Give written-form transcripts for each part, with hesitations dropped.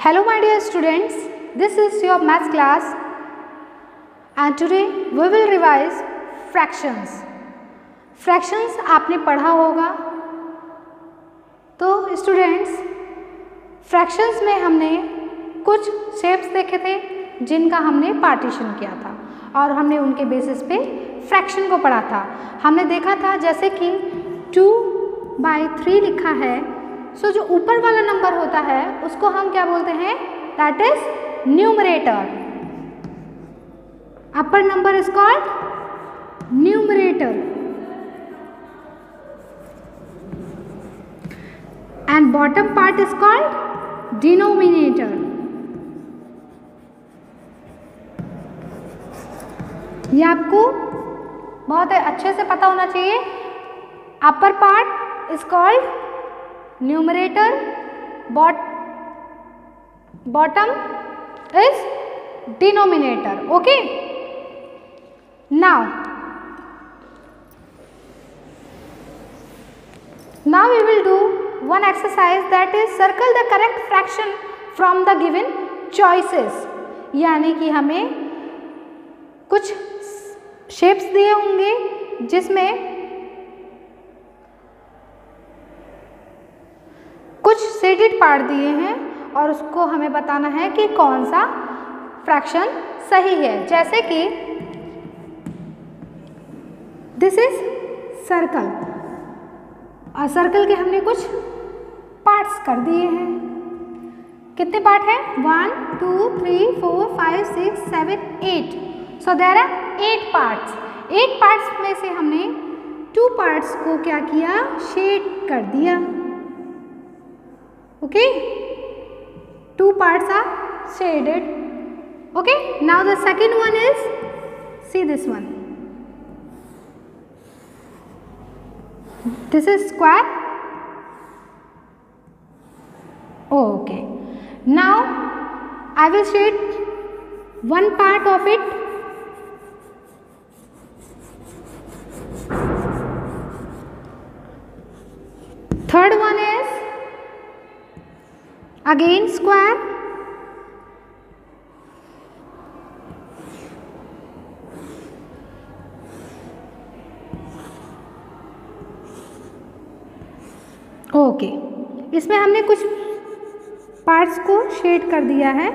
Hello my dear students, this is your maths class and today we will revise fractions. Fractions आपने पढ़ा होगा। तो students fractions में हमने कुछ शेप्स देखे थे जिनका हमने पार्टीशन किया था और हमने उनके बेसिस पे फ्रैक्शन को पढ़ा था। हमने देखा था जैसे कि 2/3 लिखा है, सो जो ऊपर वाला नंबर होता है उसको हम क्या बोलते हैं? That is numerator. Upper number is called numerator and bottom part is called denominator. ये आपको बहुत अच्छे से पता होना चाहिए। Upper part is called numerator, bottom is denominator. Okay, now we will do one exercise, that is circle the correct fraction from the given choices. यानी कि हमें कुछ शेप्स दिए होंगे जिसमें कुछ शेडेड पार्ट दिए हैं और उसको हमें बताना है कि कौन सा फ्रैक्शन सही है। जैसे कि दिस इज सर्कल और सर्कल के हमने कुछ पार्ट्स कर दिए हैं। कितने पार्ट हैं? 1 2 3 4 5 6 7 8। So there are 8 parts. 8 parts में से हमने 2 पार्ट्स को क्या किया? शेड कर दिया। Okay, 2 parts are shaded. Okay, now the second one is, see this one, this is square. Okay, now I will shade one part of it. Third one is again square. Okay, इसमें हमने कुछ parts को shade कर दिया है।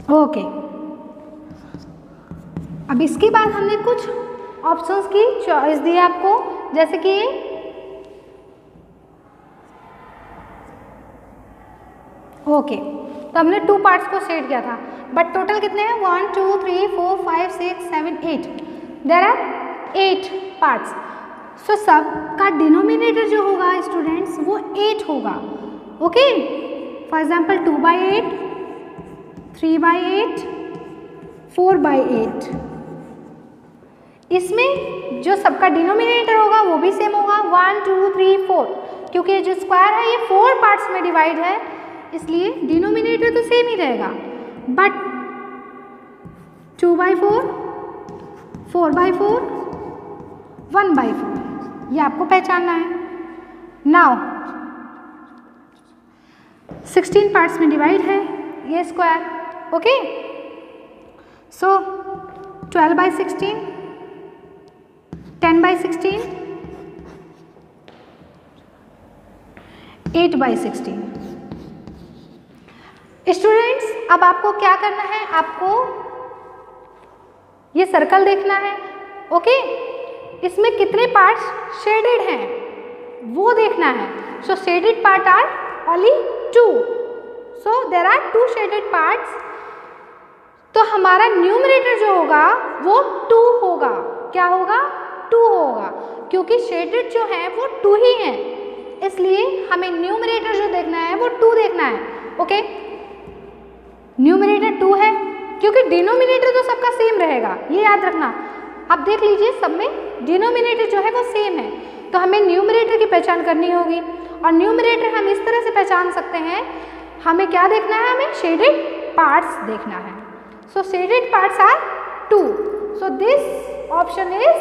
Okay, अब इसके बाद हमने कुछ ऑप्शंस की चॉइस दी है आपको, जैसे कि ओके, तो हमने 2 पार्ट्स को शेड किया था, बट टोटल कितने हैं? 1 2 3 4 5 6 7 8। There are 8 parts. सो सब का डिनोमिनेटर जो होगा स्टूडेंट्स वो 8 होगा। Okay, for example 2/8, 3/8, 4/8। इसमें जो सबका डिनोमिनेटर होगा वो भी सेम होगा, 1 2 3 4, क्योंकि जो स्क्वायर है ये 4 पार्ट्स में डिवाइड है, इसलिए डिनोमिनेटर तो सेम ही रहेगा। बट 2/4, 4/4, 1/4 ये आपको पहचानना है। नाउ 16 पार्ट्स में डिवाइड है ये स्क्वायर। ओके, सो 12/16, 10/16, 8/16। स्टूडेंट्स अब आपको क्या करना है? आपको ये सर्कल देखना है। ओके, इसमें कितने पार्ट्स शेडेड हैं वो देखना है। So shaded part are only 2। So there are 2 shaded parts. तो हमारा न्यूमरेटर जो होगा वो 2 होगा। क्या होगा? 2 होगा, क्योंकि शेडेड जो है वो 2 ही हैं, इसलिए हमें न्यूमरेटर जो देखना है वो 2 देखना है। ओके, न्यूमरेटर 2 है क्योंकि डिनोमिनेटर तो सबका सेम रहेगा, ये याद रखना। अब देख लीजिए सब में डिनोमिनेटर जो है वो सेम है, तो हमें न्यूमरेटर की पहचान करनी होगी। और न्यूमरेटर हम इस तरह से पहचान सकते हैं, हमें क्या देखना है, हमें शेडेड पार्ट्स देखना है। So shaded parts are 2, so this option is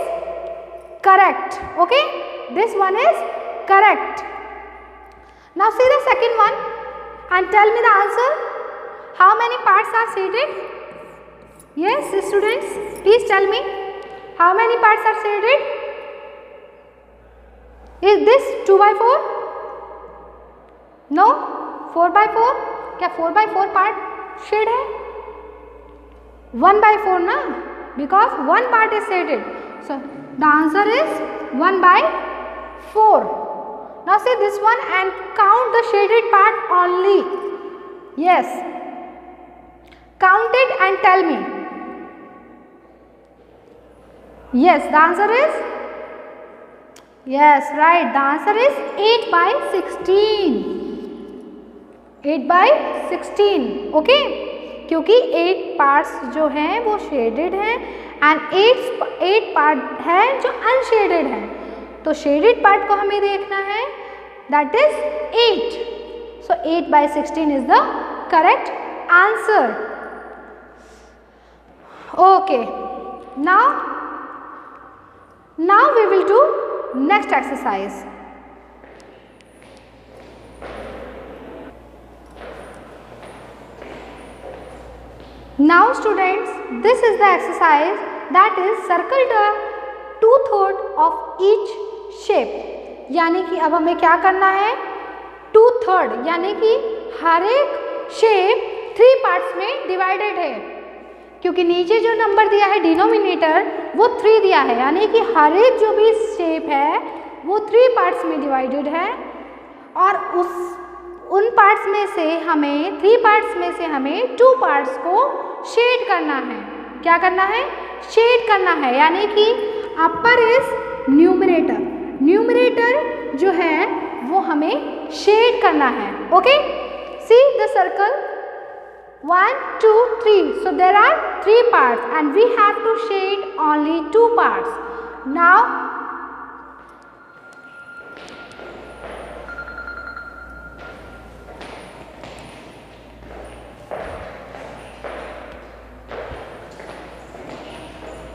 correct. Okay, this one is correct. Now see the second one and tell me the answer. How many parts are shaded? Yes, students, please tell me. How many parts are shaded? Is this 2/4? No, 4/4. क्या 4/4 part shade है? 1/4 ना, because one part is shaded. So the answer is 1/4. Now see this one and count the shaded part only. Yes, count it and tell me. Yes, the answer is, yes, right, the answer is 8/16. 8/16. Okay, क्योंकि 8 parts जो हैं वो shaded हैं and 8 part है जो unshielded है। तो shaded part को हमें देखना है, that is 8. So 8/16 is the correct answer. Okay, now we will do next exercise. Now students, this is the exercise, that is circle the 2/3 of each shape. यानी कि अब हमें क्या करना है, 2/3 यानी कि हर एक शेप 3 पार्ट्स में डिवाइडेड है, क्योंकि नीचे जो नंबर दिया है डिनोमिनेटर वो 3 दिया है, यानी कि हर एक जो भी शेप है वो 3 पार्ट्स में डिवाइडेड है। और उन पार्ट्स में से हमें 3 पार्ट्स में से हमें 2 पार्ट्स को शेड करना है। क्या करना है, शेड करना है, यानी कि अपर इज न्यूमरेटर, न्यूमरेटर जो है वो हमें शेड करना है। Okay, see the circle 1 2 3, so there are 3 parts and we have to shade only 2 parts. Now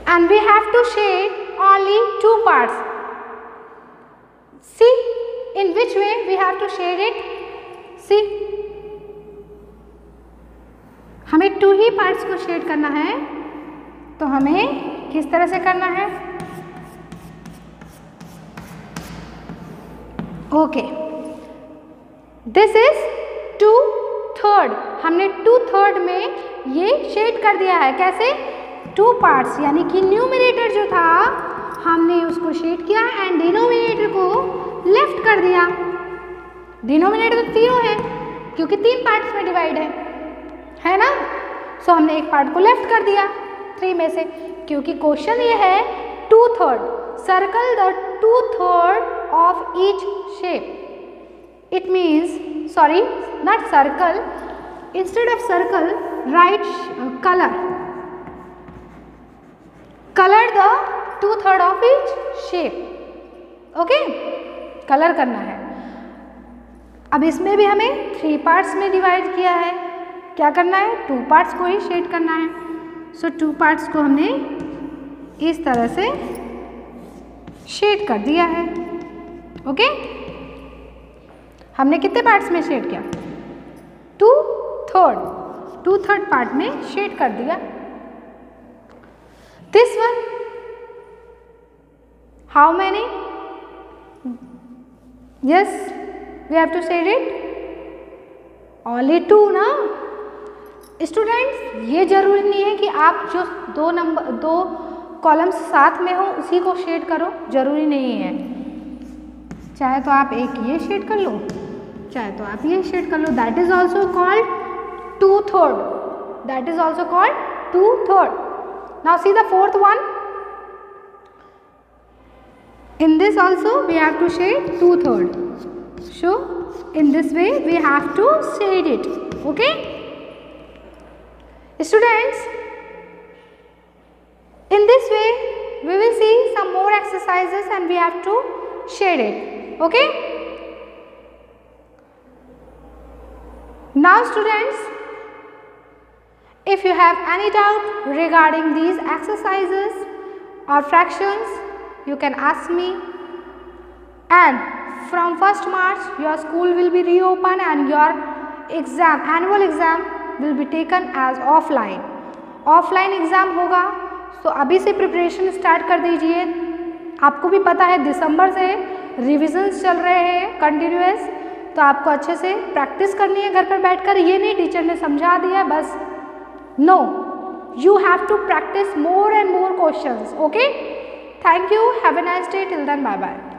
and we have to shade only 2 parts. See in which way we have to shade it. See, हमें 2 ही parts को shade करना है, तो हमें किस तरह से करना है। ओके, दिस इज 2/3, हमने 2/3 में ये शेड कर दिया है। कैसे, 2 पार्ट्स, यानी कि न्यूमरेटर जो था हमने उसको शेड किया एंड डिनोमिनेटर को लेफ्ट कर दिया। डिनोमिनेटर तो 3 है क्योंकि 3 पार्ट्स में डिवाइड है ना, सो हमने एक पार्ट को लेफ्ट कर दिया 3 में से, क्योंकि क्वेश्चन ये है 2/3, circle the 2/3 of each shape. It means, sorry not circle, instead of circle right color the 2/3 of each shape. Okay, colour करना है। अब इसमें भी हमें 3 पार्ट्स में डिवाइड किया है, क्या करना है, 2 पार्ट्स को ही शेड करना है। सो 2 पार्ट्स को हमने इस तरह से शेड कर दिया है। ओके, हमने कितने पार्ट्स में शेड किया, 2/3 पार्ट में शेड कर दिया। This one, how many? Yes, we have to shade it. Only 2 ना। स्टूडेंट्स, ये जरूरी नहीं है कि आप जो 2 कॉलम्स साथ में हो उसी को शेड करो, जरूरी नहीं है। चाहे तो आप एक ये शेड कर लो, चाहे तो आप ये शेड कर लो, that is also called 2/3, that is also called 2/3। Now see the 4th one. In this also we have to shade 2/3. So in this way we have to shade it. Okay, students, in this way we will see some more exercises and we have to shade it. Okay. Now students, if you have any doubt regarding these exercises or fractions, you can ask me. And from 1st March your school will be reopened and your exam, annual exam will be taken as offline. Offline exam होगा, तो अभी से preparation start कर दीजिए। आपको भी पता है दिसंबर से रिविजन्स चल रहे हैं कंटिन्यूअस, तो आपको अच्छे से प्रैक्टिस करनी है घर पर बैठकर। ये नहीं टीचर ने समझा दिया बस, no, you have to practice more and more questions. Okay, thank you, have a nice day, till then bye bye.